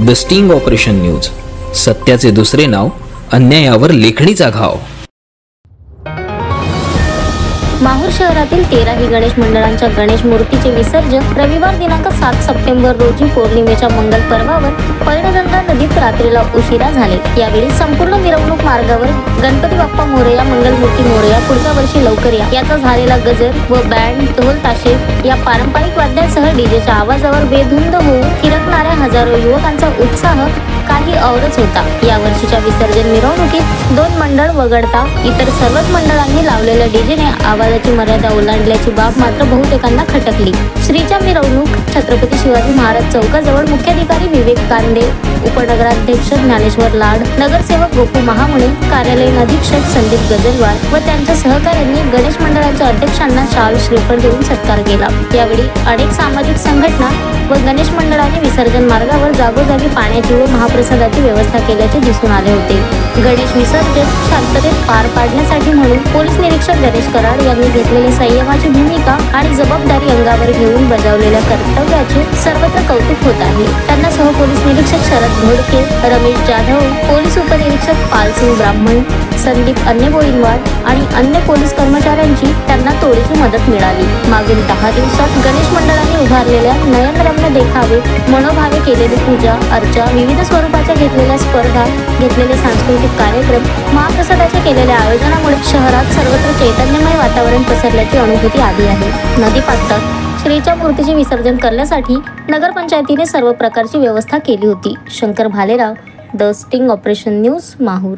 The sting operation news, सत्याचे दुसरे नाव, अन्यायावर लेखणीचा घाव। माहूर शहरातील 13ही गणेश मंडळांच्या गणेश मूर्तीचे विसर्जन रविवार दिनांक 7 सप्टेंबर रोजी पौर्णिमेच्या मंगल पर्वावर पैनगंगा नदीत रात्रीला उशिरा झाले। यावेळी संपूर्ण मिरवणूक मार्गावर गणपती बाप्पा मोरया, मंगल मूर्ती मोरया, पुढच्या वर्षी लवकर या याचा झालेला गजर व बँड, ढोल ताशे या पारंपरिक वाद्यांसह डीजेच्या आवाजावर बेधुंद होऊन थिरकणाऱ्या हजारो युवकांचा उत्साह काही औरच होता। या वर्षीच्या विसर्जन मिरवणुकीत 2 मंडळ वगळता इतर सर्वच मंडळांनी लावलेल्या डीजेने आवाजाची मर्यादा ओलांडल्याची बाब मात्र बहुतेकांना खटकली। श्रीच्या मिरवणूक छत्रपती शिवाजी महाराज चौकाजवळ मुख्याधिकारी विवेक कांदे, उपनगराध्यक्ष ज्ञानेश्वर लाड, नगरसेवक गोपू महामुळे, कार्यालयीन अधीक्षक संदीप गजलवार व त्यांच्या सहकाऱ्यांनी गणेश मंडळाच्या अध्यक्षांना शाल श्रीफळ देऊन सत्कार केला। यावेळी अनेक सामाजिक संघटना व गणेश मंडळाने विसर्जन मार्गावर जागोजागी पाण्याची व महाप्रसादाची व्यवस्था केल्याचे दिसून आले होते। गणेश विसर्जन शांततेत पार पाडण्यासाठी म्हणून पोलीस निरीक्षक गणेश कराड यांनी घेतलेली संयमाची भूमिका आणि जबाबदारी अंगावर घेऊन बजावलेल्या कर्तव्याचे सर्वत्र कौतुक होत आहे। त्यांना सहपोलीस निरीक्षक शरद घोडके, रमेश जाधव, पोलीस उपनिरीक्षक पालसिंग ब्राह्मण, संदीप अन्नबोईनवाड आणि अन्य पोलीस कर्मचाऱ्यांची त्यांना तोडीची मदत मिळाली। मागील 10 दिवसात गणेश मंडळाने उभारलेल्या नयनरम्य देखावे, मनोभावे केलेली पूजा अर्चा, विविध स्वरूपाच्या घेतलेल्या स्पर्धा, घेतलेले सांस्कृतिक कार्यक्रम, महाप्रसादाच्या केलेल्या आयोजनामुळे शहरात सर्वत्र चैतन्यमय वातावरण पसरल्याची अनुभूती आली आहे। नदीपात्रात श्रीच्या मूर्तीचे विसर्जन करण्यासाठी नगरपंचायतीने सर्व प्रकारची व्यवस्था केली होती। Shankar Bhalerao, the sting operation news, Mahur.